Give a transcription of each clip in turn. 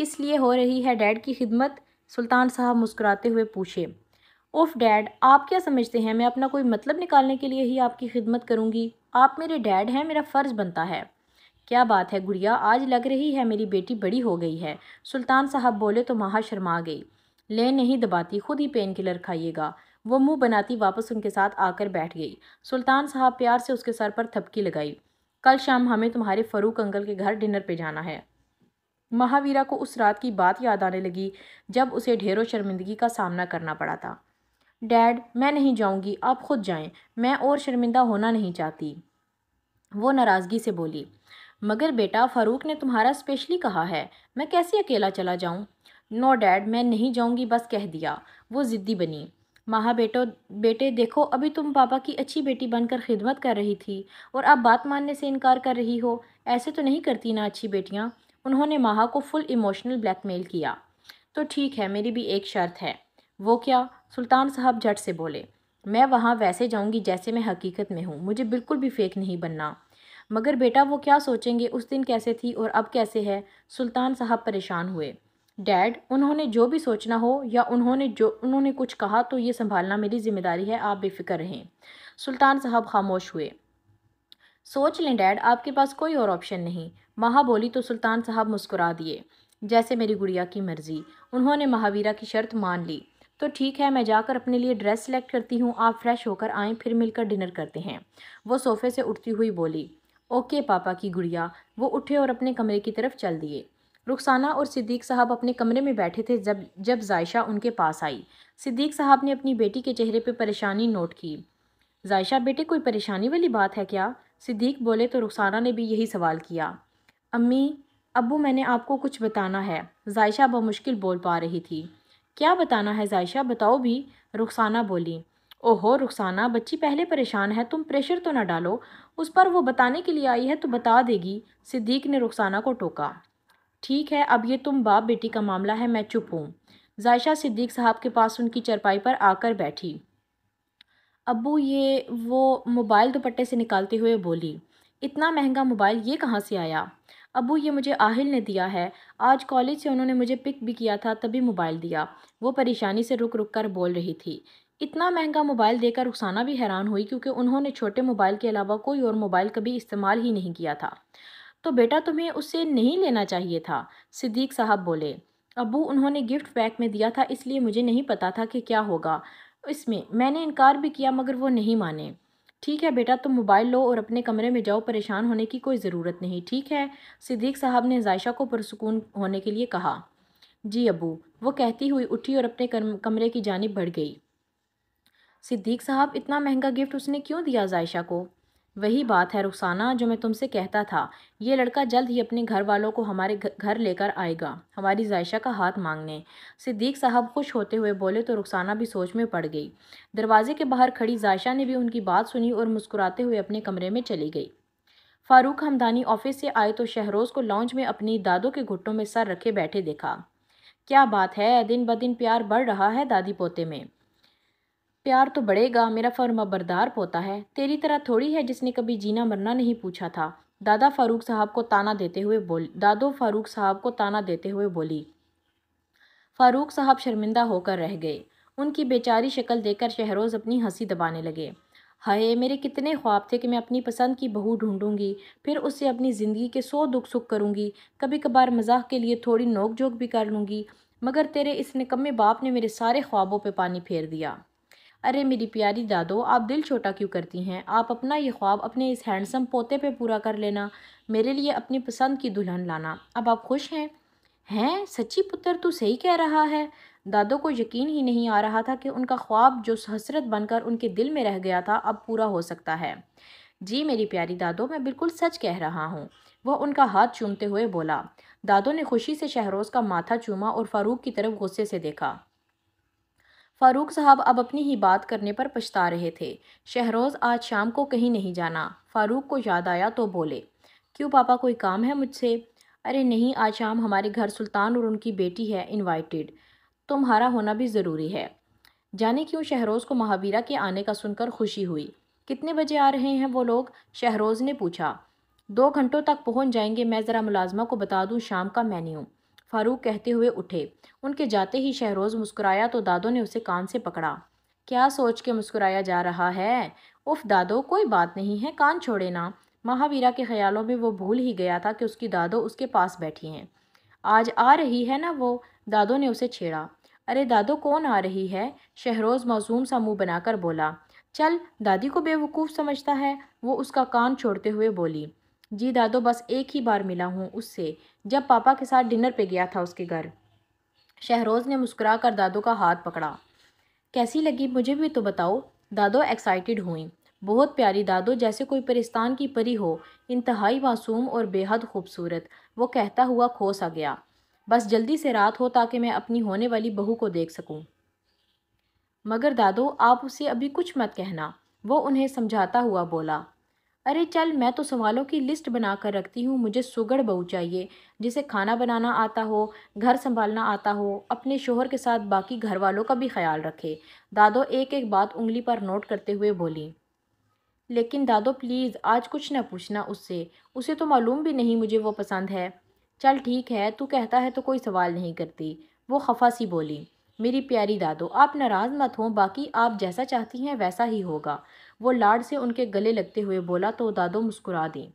کس لیے ہو رہی ہے ڈیڈ کی خدمت؟ سلطان صاحب مسکراتے ہوئے پوچھے۔ اوف ڈیڈ، آپ کیا سمجھتے ہیں میں اپنا کوئی مطلب نکالنے کے لیے ہی آپ کی خدمت کروں گی؟ آپ میرے ڈیڈ ہیں، میرا فرض بنتا ہے۔ کیا بات ہے گڑیا، آج لگ رہی ہے میری بیٹی بڑی ہو گئی ہے۔ سلطان صاحب بولے تو ماہا شرما گئی۔ لے نہیں دباتی، خود ہی پین کلر کھائیے گا۔ وہ منہ بناتی واپس ان کے ساتھ آ کر بیٹھ گئی۔ سلطان صاحب پیار سے اس کے سر پر تھپکی لگائی۔ کل شام ہمیں تمہارے فاروق انکل کے گھر ڈنر پہ جانا ہے۔ مہاویرا کو اس رات کی بات یاد آنے لگی جب اسے ڈھیروں شرمندگی کا سامنا کرنا پڑا تھا۔ ڈیڈ، میں نہیں جاؤں گی، آپ خود جائیں، میں اور شرمندہ ہونا نہیں چاہتی، وہ ناراضگی سے بولی۔ مگر بیٹا، فاروق نے تمہارا اسپیشلی کہا ہے، میں کیسے اکیلا چلا جاؤں؟ نو ڈیڈ، میں نہیں جاؤں گی، بس کہہ دیا، وہ ضدی بنی۔ ماہا بیٹے دیکھو، ابھی تم پاپا کی اچھی بیٹی بن کر خدمت کر رہی تھی اور اب بات ماننے سے انکار کر رہی ہو، ایسے تو نہیں کرتی نا اچھی بیٹیاں۔ انہوں نے ماہا کو فل ایموشنل بلیک میل کیا۔ تو ٹھیک ہے، میری بھی ایک شرط ہے۔ وہ کیا؟ سلطان صاحب جھٹ سے بولے۔ میں وہاں ویسے جاؤں گی جیسے میں حقیقت میں ہوں، مجھے بالکل بھی فیک نہیں بننا۔ مگر بیٹا وہ کیا سوچیں گے، اس دن کیسے تھی اور اب کیسے ہے؟ سلطان صاحب پریشان ہوئے۔ ڈیڈ، انہوں نے جو بھی سوچنا ہو یا انہوں نے کچھ کہا تو یہ سنبھالنا میری ذمہ داری ہے، آپ بے فکر رہیں۔ سلطان صاحب خاموش ہوئے۔ سوچ لیں ڈیڈ، آپ کے پاس کوئی اور آپشن نہیں، ماہا بولی تو سلطان صاحب مسکرا دیے۔ جیسے میری گڑیا کی مرضی۔ انہوں نے مہاویرا کی شرط مان لی۔ تو ٹھیک ہے، میں جا کر اپنے لیے ڈریس سلیکٹ کرتی ہوں، آپ فریش ہو کر آئیں، پھر مل کر ڈنر کرتے ہیں، وہ صوفے سے اٹھتی ہوئی بولی۔ اوکے پاپا کی گڑیا۔ وہ اٹھے اور اپنے کمرے کی طرف چل دیے۔ رخسانہ اور صدیق صاحب اپنے کمرے میں بیٹھے تھے جب ذائشہ ان کے پاس آئی۔ صدیق صاحب نے اپنی بیٹی کے چہرے پہ پریشانی نوٹ کی۔ ذائشہ بیٹے، کوئی پریشانی والی بات ہے کیا؟ صدیق بولے تو رخسانہ نے بھی یہی سوال کیا۔ امی، ابو، میں نے آپ کو کچھ بتانا ہے، ذائشہ بمشکل بول پا رہی تھی۔ کیا بتانا ہے ذائشہ، بتاؤ بھی، رخسانہ بولی۔ اوہو رخسانہ، بچی پہلے پریشان ہے، تم پریشر تو نہ ڈالو، اس پر وہ بتانے کے لیے آئی ہے تو بتا دے گی، صدیق نے رخسانہ کو ٹوکا۔ ٹھیک ہے، اب یہ تم باپ بیٹی کا معاملہ ہے، میں چپ ہوں۔ ذائشہ صدیق صاحب کے پاس ان کی چرپائی پر آ کر بیٹھی۔ ابو وہ موبائل دوپٹے سے نکالتے ہوئے بولی۔ اتنا مہنگا موبائل یہ کہاں سے آیا؟ ابو یہ مجھے آہل نے دیا ہے، آج کالج سے انہوں نے مجھے پک بھی کیا تھا تبھی موبائل دیا، وہ پریشانی سے رک رک کر بول رہی تھی۔ اتنا مہنگا موبائل دے کر رخسانہ بھی حیران ہوئی کیونکہ انہوں نے چھوٹے موبائل کے علاوہ کوئی اور موبائل کبھی استعمال ہی نہیں کیا تھا۔ تو بیٹا تمہیں اس سے نہیں لینا چاہیے تھا، صدیق صاحب بولے۔ ابو انہوں نے گفٹ پیک میں دیا تھا اس لیے مجھے نہیں پتا تھا کہ کیا ہوگا اس میں نے انکار بھی کیا مگر وہ نہیں مانے۔ ٹھیک ہے بیٹا، تم موبائل لو اور اپنے کمرے میں جاؤ، پریشان ہونے کی کوئی ضرورت نہیں، ٹھیک ہے؟ صدیق صاحب نے ذائشہ کو پرسکون ہونے کے لیے کہا۔ جی ابو، وہ کہتی ہوئی اٹھی اور اپنے کمرے کی جانب بڑھ گئی۔ صدیق صاحب، اتنا مہنگا گفٹ اس نے کیوں دیا ذائشہ کو؟ وہی بات ہے رخسانہ جو میں تم سے کہتا تھا، یہ لڑکا جلد ہی اپنے گھر والوں کو ہمارے گھر لے کر آئے گا، ہماری ذائشہ کا ہاتھ مانگنے۔ صدیق صاحب خوش ہوتے ہوئے بولے تو رخسانہ بھی سوچ میں پڑ گئی۔ دروازے کے باہر کھڑی ذائشہ نے بھی ان کی بات سنی اور مسکراتے ہوئے اپنے کمرے میں چلی گئی۔ فاروق ہمدانی آفس سے آئے تو شہروز کو لاؤنج میں اپنی دادوں کے گھٹوں میں سر رکھے بیٹھے دیکھا۔ کیا بات ہے، دن بدن پیار بڑھ رہا ہے دادی پوتے میں۔ پیار تو بڑھے گا، میرا فرما بردار پوتا ہے، تیری طرح تھوڑی ہے جس نے کبھی جینا مرنا نہیں پوچھا تھا، دادو فاروق صاحب کو تانا دیتے ہوئے بولی۔ فاروق صاحب شرمندہ ہو کر رہ گئے۔ ان کی بیچاری شکل دیکھ کر شہروز اپنی ہنسی دبانے لگے۔ ہائے، میرے کتنے خواب تھے کہ میں اپنی پسند کی بہو ڈھونڈوں گی، پھر اس سے اپنی زندگی کے 100 دکھ سکھ کروں گی، کبھی کبھار مزاح کے لیے تھوڑی نوک جھوک بھی کر لوں گی، مگر تیرے اس نکمے باپ نے میرے سارے خوابوں پہ پانی پھیر دیا۔ ارے میری پیاری دادو، آپ دل چھوٹا کیوں کرتی ہیں؟ آپ اپنا یہ خواب اپنے اس ہینڈسم پوتے پہ پورا کر لینا، میرے لیے اپنی پسند کی دلہن لانا۔ اب آپ خوش ہیں؟ ہیں سچی پتر، تو صحیح کہہ رہا ہے۔ دادو کو یقین ہی نہیں آ رہا تھا کہ ان کا خواب جو حسرت بن کر ان کے دل میں رہ گیا تھا اب پورا ہو سکتا ہے۔ جی میری پیاری دادو، میں بالکل سچ کہہ رہا ہوں، وہ ان کا ہاتھ چومتے ہوئے بولا۔ دادو نے خوشی سے شہروز کا ماتھا چوما اور فاروق کی طرف غصے سے دیکھا۔ فاروق صاحب اب اپنی ہی بات کرنے پر پچھتا رہے تھے۔ شہروز آج شام کو کہیں نہیں جانا، فاروق کو یاد آیا تو بولے۔ کیوں پاپا، کوئی کام ہے مجھ سے؟ ارے نہیں، آج شام ہمارے گھر سلطان اور ان کی بیٹی ہے انوائٹڈ، تمہارا ہونا بھی ضروری ہے۔ جانے کیوں شہروز کو مہاویرا کے آنے کا سن کر خوشی ہوئی۔ کتنے بجے آ رہے ہیں وہ لوگ؟ شہروز نے پوچھا۔ 2 گھنٹوں تک پہنچ جائیں گے، میں ذرا ملازمہ کو بتا دوں شام کا مینیو۔ فاروق کہتے ہوئے اٹھے۔ ان کے جاتے ہی شہروز مسکرایا تو دادو نے اسے کان سے پکڑا۔ کیا سوچ کے مسکرایا جا رہا ہے؟ اف دادو، کوئی بات نہیں ہے، کان چھوڑے نا۔ مہاویرا کے خیالوں میں وہ بھول ہی گیا تھا کہ اس کی دادو اس کے پاس بیٹھی ہیں۔ آج آ رہی ہے نا وہ؟ دادو نے اسے چھیڑا۔ ارے دادو، کون آ رہی ہے؟ شہروز معصوم سا منہ بنا کر بولا۔ چل، دادی کو بے وقوف سمجھتا ہے، وہ اس کا کان چھوڑتے ہوئے بولی۔ جی دادو، بس ایک ہی بار ملا ہوں اس سے، جب پاپا کے ساتھ ڈنر پہ گیا تھا اس کے گھر۔ شہروز نے مسکرا کر دادو کا ہاتھ پکڑا۔ کیسی لگی مجھے بھی تو بتاؤ۔ دادو ایکسائٹڈ ہوئیں۔ بہت پیاری دادو، جیسے کوئی پرستان کی پری ہو، انتہائی معصوم اور بے حد خوبصورت، وہ کہتا ہوا کھو سا گیا۔ بس جلدی سے رات ہو تاکہ میں اپنی ہونے والی بہو کو دیکھ سکوں۔ مگر دادو، آپ اسے ابھی کچھ مت کہنا، وہ انہیں سمجھاتا ہوا بولا۔ ارے چل، میں تو سوالوں کی لسٹ بنا کر رکھتی ہوں، مجھے سگڑ بہو چاہیے، جسے کھانا بنانا آتا ہو، گھر سنبھالنا آتا ہو، اپنے شوہر کے ساتھ باقی گھر والوں کا بھی خیال رکھے۔ دادو ایک ایک بات انگلی پر نوٹ کرتے ہوئے بولی۔ لیکن دادو پلیز، آج کچھ نہ پوچھنا اس سے، اسے تو معلوم بھی نہیں مجھے وہ پسند ہے۔ چل ٹھیک ہے، تو کہتا ہے تو کوئی سوال نہیں کرتی، وہ خفا سی بولی۔ میری پیاری دادو، آپ ناراض مت ہوں، باقی آپ جیسا چاہتی ہیں ویسا ہی ہوگا، وہ لاڈ سے ان کے گلے لگتے ہوئے بولا تو دادو مسکرا دیں۔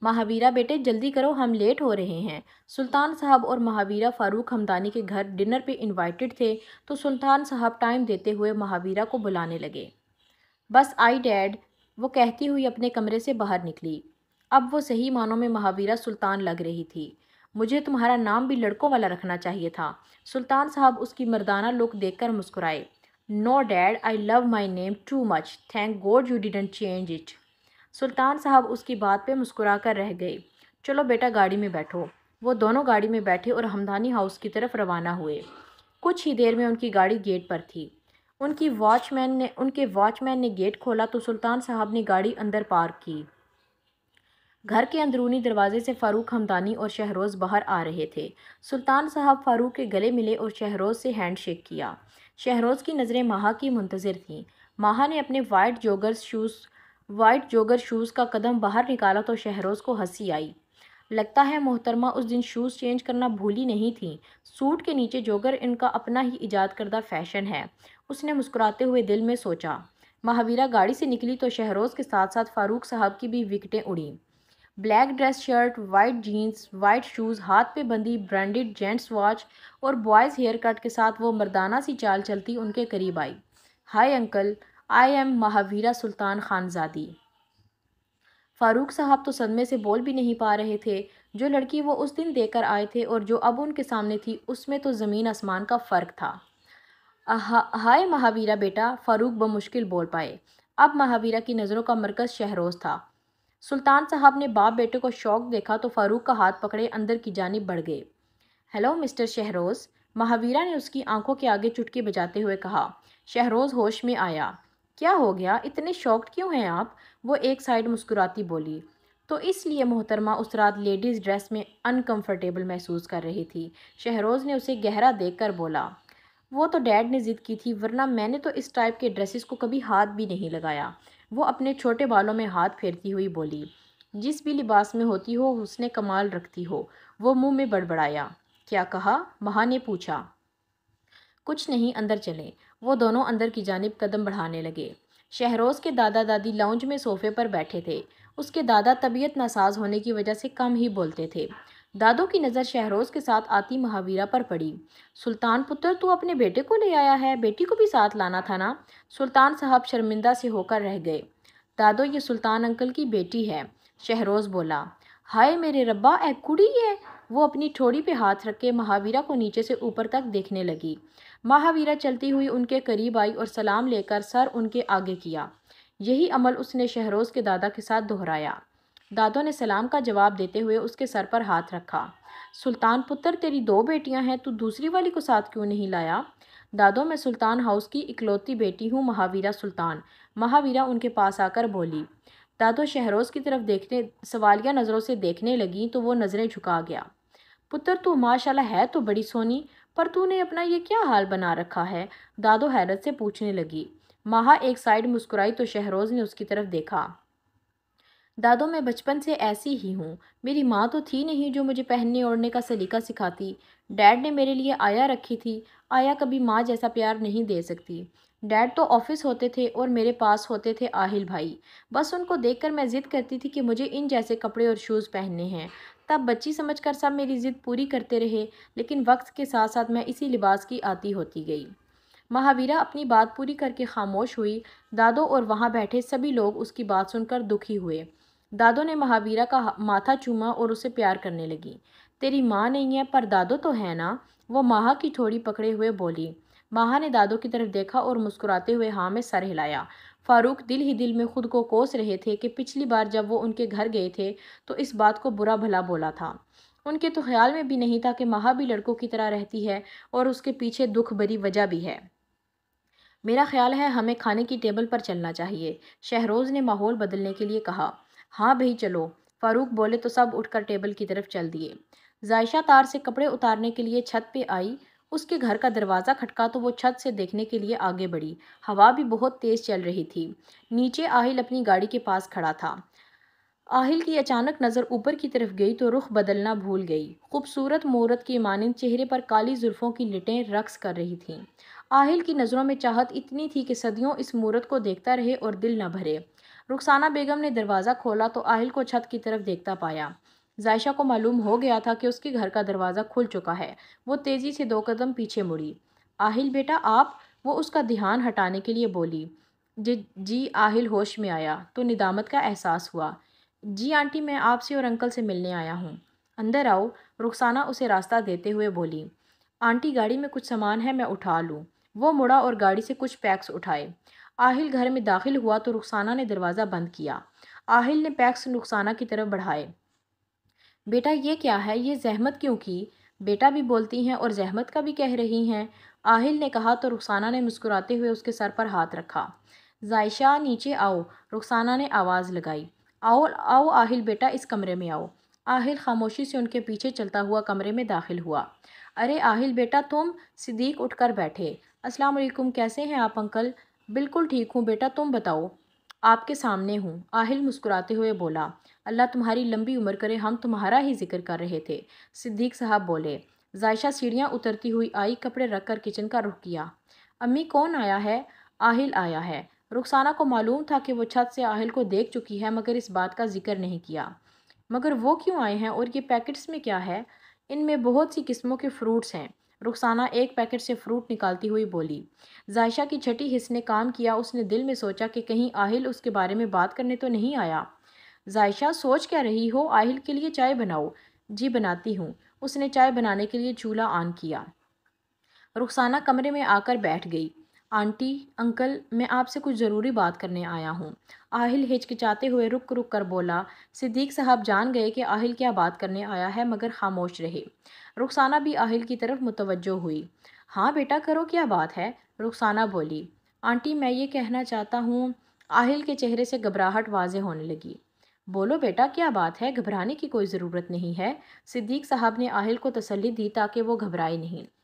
مہاویرا بیٹے جلدی کرو، ہم لیٹ ہو رہے ہیں۔ سلطان صاحب اور مہاویرا فاروق ہمدانی کے گھر ڈنر پہ انوائٹڈ تھے تو سلطان صاحب ٹائم دیتے ہوئے مہاویرا کو بلانے لگے۔ بس آئی ڈیڈ، وہ کہتی ہوئی اپنے کمرے سے باہر نکلی۔ اب وہ صحیح معنوں میں مہاویرا سلطان لگ رہی تھی۔ مجھے تمہارا نام بھی لڑکوں والا رکھنا چاہیے تھا۔ سلطان صاحب اس کی مردانہ لک دیکھ کر مسکرائے۔ No dad, I love my name too much, thank God you didn't change it. Sultan صاحب اس کی بات پہ مسکرا کر رہ گئے۔ چلو بیٹا، گاڑی میں بیٹھو۔ وہ دونوں گاڑی میں بیٹھے اور ہمدانی ہاؤس کی طرف روانہ ہوئے۔ کچھ ہی دیر میں ان کی گاڑی گیٹ پر تھی۔ ان کے واچ مین نے گیٹ کھولا تو سلطان صاحب نے گاڑی اندر پارک کی۔ گھر کے اندرونی دروازے سے فاروق ہمدانی اور شہروز باہر آ رہے تھے۔ سلطان صاحب فاروق کے گلے ملے اور شہروز سے ہینڈ شیک کیا۔ شہروز کی نظریں ماہا کی منتظر تھیں۔ ماہا نے اپنے وائٹ جوگر شوز کا قدم باہر نکالا تو شہروز کو ہنسی آئی۔ لگتا ہے محترمہ اس دن شوز چینج کرنا بھولی نہیں تھیں، سوٹ کے نیچے جوگر ان کا اپنا ہی ایجاد کردہ فیشن ہے، اس نے مسکراتے ہوئے دل میں سوچا۔ مہاویرا گاڑی سے نکلی تو شہروز کے ساتھ ساتھ فاروق صاحب کی بھی وکٹیں اڑیں۔ Black dress shirt, white jeans, white shoes, ہاتھ پہ بندی برانڈڈ جینٹس واچ اور بوائز ہیئر کٹ کے ساتھ وہ مردانہ سی چال چلتی ان کے قریب آئی۔ Hi uncle, I am Mahavira Sultan Khanzadi. Farooq صاحب تو صدمے سے بول بھی نہیں پا رہے تھے۔ جو لڑکی وہ اس دن دے کر آئے تھے اور جو اب ان کے سامنے تھی، اس میں تو زمین آسمان کا فرق تھا۔ ہائے مہاویرا بیٹا، فاروق بمشکل بول پائے۔ اب مہاویرا کی نظروں کا مرکز شہروز تھا۔ سلطان صاحب نے باپ بیٹے کو شوق دیکھا تو فاروق کا ہاتھ پکڑے اندر کی جانب بڑھ گئے۔ ہیلو مسٹر شہروز، مہاویرا نے اس کی آنکھوں کے آگے چٹکی بجاتے ہوئے کہا۔ شہروز ہوش میں آیا۔ کیا ہو گیا، اتنے شاکڈ کیوں ہیں آپ؟ وہ ایک سائڈ مسکراتی بولی۔ تو اس لیے محترمہ اس رات لیڈیز ڈریس میں انکمفرٹیبل محسوس کر رہی تھی۔ شہروز نے اسے گہرا دیکھ کر بولا۔ وہ تو ڈیڈ نے ضد کی تھی، ورنہ میں نے تو اس ٹائپ کے ڈریسز کو کبھی ہاتھ بھی نہیں لگایا۔ وہ اپنے چھوٹے بالوں میں ہاتھ پھیرتی ہوئی بولی۔ جس بھی لباس میں ہوتی ہو حسن کمال رکھتی ہو، وہ منہ میں بڑبڑایا۔ کیا کہا؟ مہا نے پوچھا۔ کچھ نہیں، اندر چلیں۔ وہ دونوں اندر کی جانب قدم بڑھانے لگے۔ شہروز کے دادا دادی لاؤنج میں صوفے پر بیٹھے تھے۔ اس کے دادا طبیعت ناساز ہونے کی وجہ سے کم ہی بولتے تھے۔ دادوں کی نظر شہروز کے ساتھ آتی مہاویرا پر پڑی۔ سلطان پتر، تو اپنے بیٹے کو لے آیا ہے، بیٹی کو بھی ساتھ لانا تھا نا؟ سلطان صاحب شرمندہ سے ہو کر رہ گئے۔ دادو، یہ سلطان انکل کی بیٹی ہے، شہروز بولا۔ ہائے میرے ربا، اے کڑی ہے! وہ اپنی ٹھوڑی پہ ہاتھ رکھ کے مہاویرا کو نیچے سے اوپر تک دیکھنے لگی۔ مہاویرا چلتی ہوئی ان کے قریب آئی اور سلام لے کر سر ان کے آگے کیا۔ یہی عمل اس نے شہروز کے دادا کے ساتھ دہرایا۔ دادو نے سلام کا جواب دیتے ہوئے اس کے سر پر ہاتھ رکھا۔ سلطان پتر، تیری دو بیٹیاں ہیں، تو دوسری والی کو ساتھ کیوں نہیں لایا؟ دادو، میں سلطان ہاؤس کی اکلوتی بیٹی ہوں، مہاویرا سلطان، مہاویرا ان کے پاس آ کر بولی۔ دادو شہروز کی طرف سوالیہ نظروں سے دیکھنے لگیں تو وہ نظریں جھکا گیا۔ پتر، تو ماشاءاللہ ہے تو بڑی سونی، پر تو نے اپنا یہ کیا حال بنا رکھا ہے؟ دادو حیرت سے پوچھنے لگی۔ ماہا ایک سائڈ مسکرائی تو شہروز نے اس کی طرف دیکھا۔ دادو میں بچپن سے ایسی ہی ہوں، میری ماں تو تھی نہیں جو مجھے پہننے اوڑھنے کا سلیقہ سکھاتی۔ ڈیڈ نے میرے لیے آیا رکھی تھی، آیا کبھی ماں جیسا پیار نہیں دے سکتی۔ ڈیڈ تو آفس ہوتے تھے اور میرے پاس ہوتے تھے آہل بھائی، بس ان کو دیکھ کر میں ضد کرتی تھی کہ مجھے ان جیسے کپڑے اور شوز پہننے ہیں۔ تب بچی سمجھ کر سب میری ضد پوری کرتے رہے، لیکن وقت کے ساتھ ساتھ میں اسی لباس کی عادی ہوتی گئی۔ مہاویرا اپنی بات پوری کر کے خاموش ہوئی۔ دادو اور وہاں بیٹھے سبھی لوگ اس کی بات سن کر دکھی ہوئے۔ دادو نے مہاویرا کا ماتھا چوما اور اسے پیار کرنے لگی۔ تیری ماں نہیں ہے پر دادو تو ہے نا؟ وہ ماہا کی تھوڑی پکڑے ہوئے بولی۔ ماہا نے دادو کی طرف دیکھا اور مسکراتے ہوئے ہاں میں سر ہلایا۔ فاروق دل ہی دل میں خود کو کوس رہے تھے کہ پچھلی بار جب وہ ان کے گھر گئے تھے تو اس بات کو برا بھلا بولا تھا۔ ان کے تو خیال میں بھی نہیں تھا کہ ماہا بھی لڑکوں کی طرح رہتی ہے اور اس کے پیچھے دکھ بھری وجہ بھی ہے۔ میرا خیال ہے ہمیں کھانے کی ٹیبل پر چلنا چاہیے، شہروز نے ماحول بدلنے کے لیے کہا۔ ہاں بھئی چلو، فاروق بولے تو سب اٹھ کر ٹیبل کی طرف چل دیے۔ ذائشہ تار سے کپڑے اتارنے کے لیے چھت پہ آئی۔ اس کے گھر کا دروازہ کھٹکا تو وہ چھت سے دیکھنے کے لیے آگے بڑھی۔ ہوا بھی بہت تیز چل رہی تھی۔ نیچے آہل اپنی گاڑی کے پاس کھڑا تھا۔ آہل کی اچانک نظر اوپر کی طرف گئی تو رخ بدلنا بھول گئی۔ خوبصورت مورت کے مانند چہرے پر کالی زلفوں کی لٹیں رقص کر رہی تھیں۔ آہل کی نظروں میں چاہت اتنی تھی کہ صدیوں اس مورت کو دیکھتا رہے اور دل نہ بھرے۔ رخسانہ بیگم نے دروازہ کھولا تو آہل کو چھت کی طرف دیکھتا پایا۔ ذائشہ کو معلوم ہو گیا تھا کہ اس کے گھر کا دروازہ کھل چکا ہے۔ وہ تیزی سے 2 قدم پیچھے مڑی۔ آہل بیٹا آپ، وہ اس کا دھیان ہٹانے کے لیے بولی۔ جی آہل ہوش میں آیا تو ندامت کا احساس ہوا۔ جی آنٹی میں آپ سے اور انکل سے ملنے آیا ہوں۔ اندر آؤ، رخسانہ اسے راستہ دیتے ہوئے بولی۔ آنٹی گاڑی میں کچھ سامان ہے میں اٹھا لوں۔ وہ مڑا اور گاڑی سے کچھ پیکس اٹھائے۔ آہل گھر میں داخل ہوا تو رخسانہ نے دروازہ بند کیا۔ آہل نے پیکس رخسانہ کی طرف بڑھائے۔ بیٹا یہ کیا ہے، یہ زحمت کیوں کی؟ بیٹا بھی بولتی ہیں اور زحمت کا بھی کہہ رہی ہیں، آہل نے کہا تو رخسانہ نے مسکراتے ہوئے اس کے سر پر ہاتھ رکھا۔ ذائشہ نیچے آؤ، رخسانہ نے آواز لگائی۔ آؤ آؤ آہل بیٹا اس کمرے میں آؤ۔ آہل خاموشی سے ان کے پیچھے چلتا ہوا کمرے میں داخل ہوا۔ ارے آہل بیٹا تم؟ صدیق اٹھ کر بیٹھے۔ السلام علیکم، کیسے ہیں آپ انکل؟ بالکل ٹھیک ہوں بیٹا، تم بتاؤ؟ آپ کے سامنے ہوں، آہل مسکراتے ہوئے بولا۔ اللہ تمہاری لمبی عمر کرے، ہم تمہارا ہی ذکر کر رہے تھے، صدیق صاحب بولے۔ ذائشہ سیڑھیاں اترتی ہوئی آئی، کپڑے رکھ کر کچن کا رخ کیا۔ امی کون آیا ہے؟ آہل آیا ہے۔ رخسانہ کو معلوم تھا کہ وہ چھت سے آہل کو دیکھ چکی ہے مگر اس بات کا ذکر نہیں کیا۔ مگر وہ کیوں آئے ہیں اور یہ پیکٹس میں کیا ہے؟ ان میں بہت سی قسموں کے فروٹس ہیں، رخسانہ ایک پیکٹ سے فروٹ نکالتی ہوئی بولی۔ ذائشہ کی چھٹی حس نے کام کیا، اس نے دل میں سوچا کہ کہیں آہل اس کے بارے میں بات کرنے تو نہیں آیا۔ ذائشہ سوچ کیا رہی ہو، آہل کے لیے چائے بناؤ؟ جی بناتی ہوں۔ اس نے چائے بنانے کے لیے چولہا آن کیا۔ رخسانہ کمرے میں آ کر بیٹھ گئی۔ آنٹی انکل میں آپ سے کچھ ضروری بات کرنے آیا ہوں، آہل ہچکچاتے ہوئے رک رک کر بولا۔ صدیق صاحب جان گئے کہ آہل کیا بات کرنے آیا ہے مگر خاموش رہے۔ رخسانہ بھی آہل کی طرف متوجہ ہوئی۔ ہاں بیٹا کرو، کیا بات ہے؟ رخسانہ بولی۔ آنٹی میں یہ کہنا چاہتا ہوں، آہل کے چہرے سے گھبراہٹ واضح ہونے لگی۔ بولو بیٹا کیا بات ہے، گھبرانے کی کوئی ضرورت نہیں ہے، صدیق صاحب نے آہل کو تسلی دی تاکہ وہ گھبرائے نہیں۔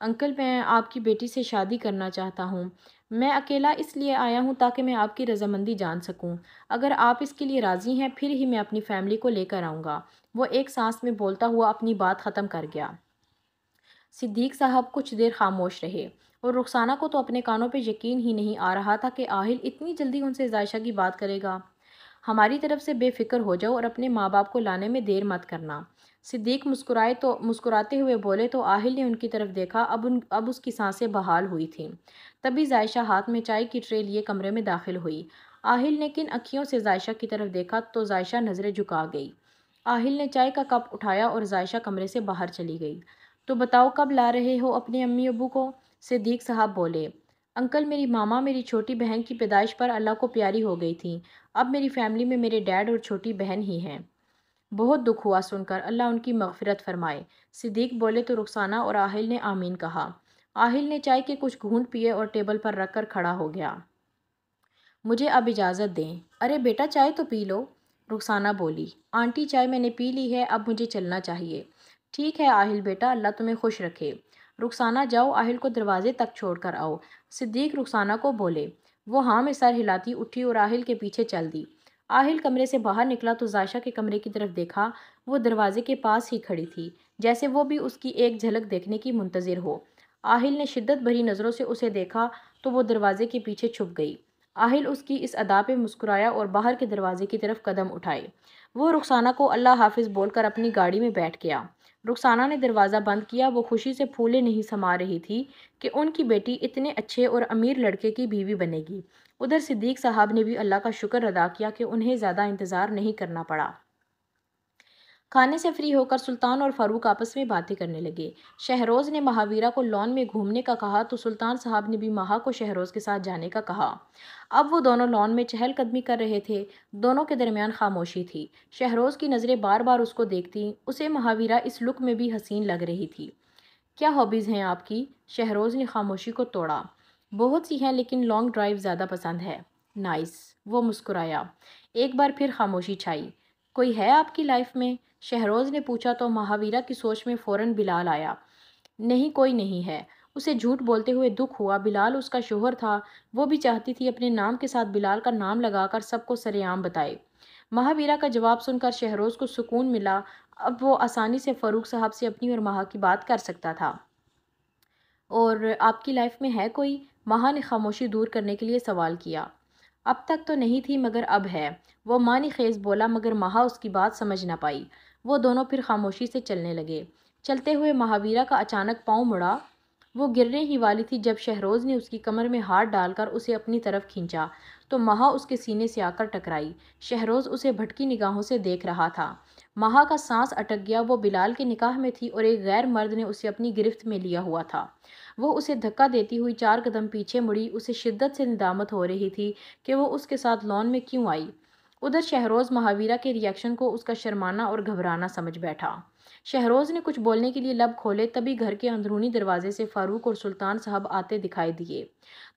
انکل میں آپ کی بیٹی سے شادی کرنا چاہتا ہوں، میں اکیلا اس لیے آیا ہوں تاکہ میں آپ کی رضامندی جان سکوں، اگر آپ اس کے لیے راضی ہیں پھر ہی میں اپنی فیملی کو لے کر آؤں گا۔ وہ ایک سانس میں بولتا ہوا اپنی بات ختم کر گیا۔ صدیق صاحب کچھ دیر خاموش رہے اور رخسانہ کو تو اپنے کانوں پہ یقین ہی نہیں آ رہا تھا کہ آہل اتنی جلدی ان سے ذائشہ کی بات کرے گا۔ ہماری طرف سے بے فکر ہو جاؤ اور اپنے ماں باپ کو لانے میں دیر مت کرنا، صدیق مسکراتے ہوئے بولے تو آہل نے ان کی طرف دیکھا، اب اس کی سانسیں بحال ہوئی تھیں۔ تبھی ذائشہ ہاتھ میں چائے کی ٹرے لیے کمرے میں داخل ہوئی۔ آہل نے کن اکھیوں سے ذائشہ کی طرف دیکھا تو ذائشہ نظریں جھکا گئی۔ آہل نے چائے کا کپ اٹھایا اور ذائشہ کمرے سے باہر چلی گئی۔ تو بتاؤ کب لا رہے ہو اپنے امی ابو کو؟ صدیق صاحب بولے۔ انکل میری ماما میری چھوٹی بہن کی پیدائش پر اللہ کو پیاری ہو گئی تھیں، اب میری فیملی میں میرے ڈیڈ اور چھوٹی بہن ہی ہیں۔ بہت دکھ ہوا سن کر، اللہ ان کی مغفرت فرمائے، صدیق بولے تو رخسانہ اور آہل نے آمین کہا۔ آہل نے چائے کے کچھ گھونٹ پیے اور ٹیبل پر رکھ کر کھڑا ہو گیا۔ مجھے اب اجازت دیں۔ ارے بیٹا چائے تو پی لو، رخسانہ بولی۔ آنٹی چائے میں نے پی لی ہے، اب مجھے چلنا چاہیے۔ ٹھیک ہے آہل بیٹا، اللہ تمہیں خوش رکھے۔ رخسانہ جاؤ آہل کو دروازے تک چھوڑ کر آؤ، صدیق رخسانہ کو بولے۔ وہ ہاں میں سر ہلاتی اٹھی اور آہل کے پیچھے چل دی۔ آہل کمرے سے باہر نکلا تو زائشہ کے کمرے کی طرف دیکھا، وہ دروازے کے پاس ہی کھڑی تھی، جیسے وہ بھی اس کی ایک جھلک دیکھنے کی منتظر ہو۔ آہل نے شدت بھری نظروں سے اسے دیکھا تو وہ دروازے کے پیچھے چھپ گئی۔ آہل اس کی اس ادا پہ مسکرایا اور باہر کے دروازے کی طرف قدم اٹھائے۔ وہ رخسانہ کو اللہ حافظ بول کر اپنی گاڑی میں بیٹھ گیا۔ رخسانہ نے دروازہ بند کیا۔ وہ خوشی سے پھولے نہیں سما رہی تھی کہ ان کی بیٹی اتنے اچھے اور امیر لڑکے کی بیوی بنے گی۔ ادھر صدیق صاحب نے بھی اللہ کا شکر ادا کیا کہ انہیں زیادہ انتظار نہیں کرنا پڑا۔ کھانے سے فری ہو کر سلطان اور فاروق آپس میں باتیں کرنے لگے۔ شہروز نے مہاویرا کو لان میں گھومنے کا کہا تو سلطان صاحب نے بھی مہا کو شہروز کے ساتھ جانے کا کہا۔ اب وہ دونوں لان میں چہل قدمی کر رہے تھے۔ دونوں کے درمیان خاموشی تھی۔ شہروز کی نظریں بار بار اس کو دیکھتیں۔ اسے مہاویرا اس لک میں بھی حسین لگ رہی تھی۔ کیا ہابیز ہیں آپ کی؟ شہروز نے خاموشی کو توڑا۔ بہت سی ہیں لیکن لانگ ڈرائیو زیادہ پسند ہے۔ نائس، وہ مسکرایا۔ ایک بار پھر خاموشی چھائی۔ کوئی ہے آپ کی لائف میں؟ شہروز نے پوچھا تو مہاویرا کی سوچ میں فوراً بلال آیا۔ نہیں، کوئی نہیں ہے۔ اسے جھوٹ بولتے ہوئے دکھ ہوا۔ بلال اس کا شوہر تھا۔ وہ بھی چاہتی تھی اپنے نام کے ساتھ بلال کا نام لگا کر سب کو سرِ عام بتائے۔ مہاویرا کا جواب سن کر شہروز کو سکون ملا۔ اب وہ آسانی سے فاروق صاحب سے اپنی اور مہا کی بات کر سکتا تھا۔ اور آپ کی لائف میں ہے کوئی؟ مہا نے خاموشی دور کرنے کے لیے سوال کیا۔ اب تک تو نہیں تھی مگر اب ہے، وہ معنی خیز بولا مگر مہا اس کی بات سمجھ نہ پائی۔ وہ دونوں پھر خاموشی سے چلنے لگے۔ چلتے ہوئے مہاویرا کا اچانک پاؤں مڑا۔ وہ گرنے ہی والی تھی جب شہروز نے اس کی کمر میں ہاتھ ڈال کر اسے اپنی طرف کھینچا تو مہا اس کے سینے سے آ کر ٹکرائی۔ شہروز اسے بھٹکی نگاہوں سے دیکھ رہا تھا۔ مہا کا سانس اٹک گیا۔ وہ بلال کے نکاح میں تھی اور ایک غیر مرد نے اسے اپنی گرفت میں لیا ہوا تھا۔ وہ اسے دھکا دیتی ہوئی 4 قدم پیچھے مڑی۔ اسے شدت سے ندامت ہو رہی تھی کہ وہ اس کے ساتھ لان میں کیوں آئی۔ ادھر شہروز مہاویرا کے ری ایکشن کو اس کا شرمانا اور گھبرانا سمجھ بیٹھا۔ شہروز نے کچھ بولنے کے لیے لب کھولے تبھی گھر کے اندرونی دروازے سے فاروق اور سلطان صاحب آتے دکھائی دیے۔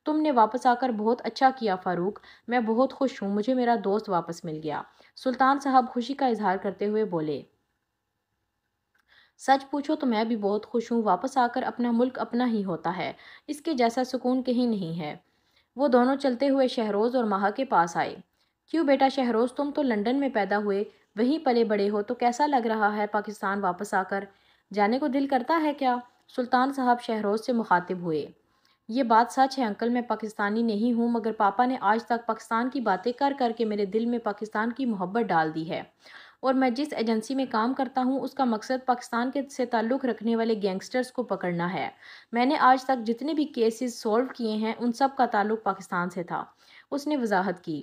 تم نے واپس آ کر بہت اچھا کیا فاروق، میں بہت خوش ہوں، مجھے میرا دوست واپس مل گیا۔ سلطان صاحب خوشی کا اظہار کرتے ہوئے بولے۔ سچ پوچھو تو میں بھی بہت خوش ہوں، واپس آ کر اپنا ملک اپنا ہی ہوتا ہے، اس کے جیسا سکون کہیں نہیں ہے۔ وہ دونوں چلتے ہوئے شہروز اور مہا کے پاس آئے۔ کیوں بیٹا شہروز، تم تو لندن میں پیدا ہوئے، وہیں پلے بڑے ہو، تو کیسا لگ رہا ہے پاکستان واپس آ کر؟ جانے کو دل کرتا ہے کیا؟ سلطان صاحب شہروز سے مخاطب ہوئے۔ یہ بات سچ ہے انکل، میں پاکستانی نہیں ہوں مگر پاپا نے آج تک پاکستان کی باتیں کر کر کے میرے دل میں پاکستان کی محبت ڈال دی ہے، اور میں جس ایجنسی میں کام کرتا ہوں اس کا مقصد پاکستان کے سے تعلق رکھنے والے گینگسٹرز کو پکڑنا ہے۔ میں نے آج تک جتنے بھی کیسز سولو کیے ہیں ان سب کا تعلق پاکستان سے تھا۔ اس نے وضاحت کی۔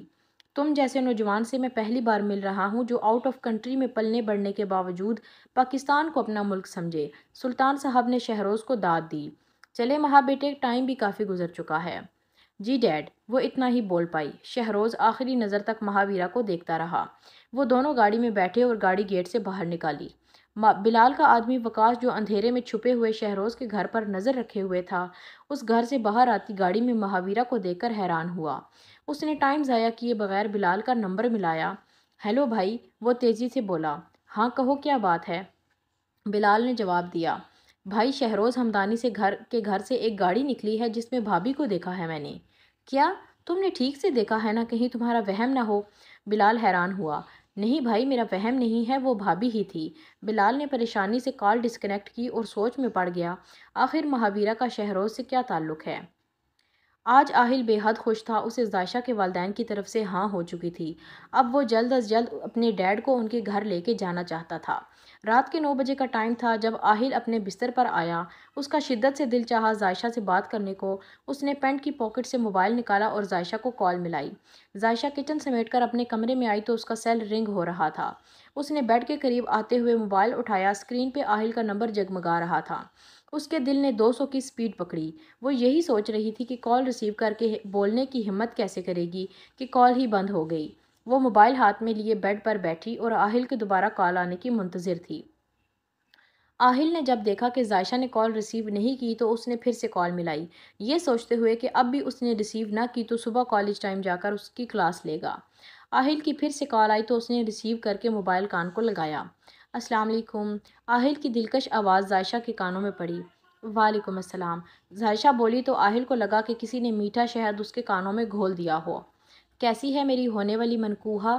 تم جیسے نوجوان سے میں پہلی بار مل رہا ہوں جو آؤٹ آف کنٹری میں پلنے بڑھنے کے باوجود پاکستان کو اپنا ملک سمجھے۔ سلطان صاحب نے شہروز کو داد دی۔ چلے مہا بیٹے، ٹائم بھی کافی گزر چکا ہے۔ جی ڈیڈ، وہ اتنا ہی بول پائی۔ شہروز آخری نظر تک مہاویرا کو دیکھتا رہا۔ وہ دونوں گاڑی میں بیٹھے اور گاڑی گیٹ سے باہر نکالی۔ بلال کا آدمی وکاس جو اندھیرے میں چھپے ہوئے شہروز کے گھر پر نظر رکھے ہوئے تھا، اس گھر سے باہر آتی گاڑی میں مہاویرا کو دیکھ کر حیران ہوا۔ اس نے ٹائم ضائع کیے بغیر بلال کا نمبر ملایا۔ ہیلو بھائی، وہ تیزی سے بولا۔ ہاں کہو، کیا بات ہے؟ بلال نے جواب دیا۔ بھائی شہروز ہمدانی سے گھر سے ایک گاڑی نکلی ہے جس میں بھابھی کو دیکھا ہے میں نے۔ کیا؟ تم نے ٹھیک سے دیکھا ہے نا، کہیں تمہارا وہم نہ ہو؟ بلال حیران ہوا۔ نہیں بھائی، میرا وہم نہیں ہے، وہ بھابھی ہی تھی۔ بلال نے پریشانی سے کال ڈسکنیکٹ کی اور سوچ میں پڑ گیا، آخر مہاویرا کا شہروز سے کیا تعلق ہے؟ آج آہل بے حد خوش تھا۔ اسے زائشہ کے والدین کی طرف سے ہاں ہو چکی تھی۔ اب وہ جلد از جلد اپنے ڈیڈ کو ان کے گھر لے کے جانا چاہتا تھا۔ رات کے 9 بجے کا ٹائم تھا جب آہل اپنے بستر پر آیا۔ اس کا شدت سے دل چاہا زائشہ سے بات کرنے کو۔ اس نے پینٹ کی پاکٹ سے موبائل نکالا اور زائشہ کو کال ملائی۔ زائشہ کچن سمیٹ کر اپنے کمرے میں آئی تو اس کا سیل رنگ ہو رہا تھا۔ اس نے بیڈ کے قریب آتے ہوئے موبائل اٹھایا۔ اسکرین پہ آہل کا نمبر جگمگا رہا تھا۔ اس کے دل نے 200 کی سپیڈ پکڑی۔ وہ یہی سوچ رہی تھی کہ کال ریسیو کر کے بولنے کی ہمت کیسے کرے گی کہ کال ہی بند ہو گئی۔ وہ موبائل ہاتھ میں لیے بیڈ پر بیٹھی اور آہل کے دوبارہ کال آنے کی منتظر تھی۔ آہل نے جب دیکھا کہ زائشہ نے کال ریسیو نہیں کی تو اس نے پھر سے کال ملائی، یہ سوچتے ہوئے کہ اب بھی اس نے ریسیو نہ کی تو صبح کالج ٹائم جا کر اس کی کلاس لے گا۔ آہل کی پھر سے کال آئی تو اس نے ریسیو کر کے موبائل کان کو لگایا۔ السلام علیکم۔ آہل کی دلکش آواز زائشہ کے کانوں میں پڑی۔ وعلیکم السلام۔ زائشہ بولی تو آہل کو لگا کہ کسی نے میٹھا شہد اس کے کانوں میں گھول دیا ہو۔ کیسی ہے میری ہونے والی منکوحہ؟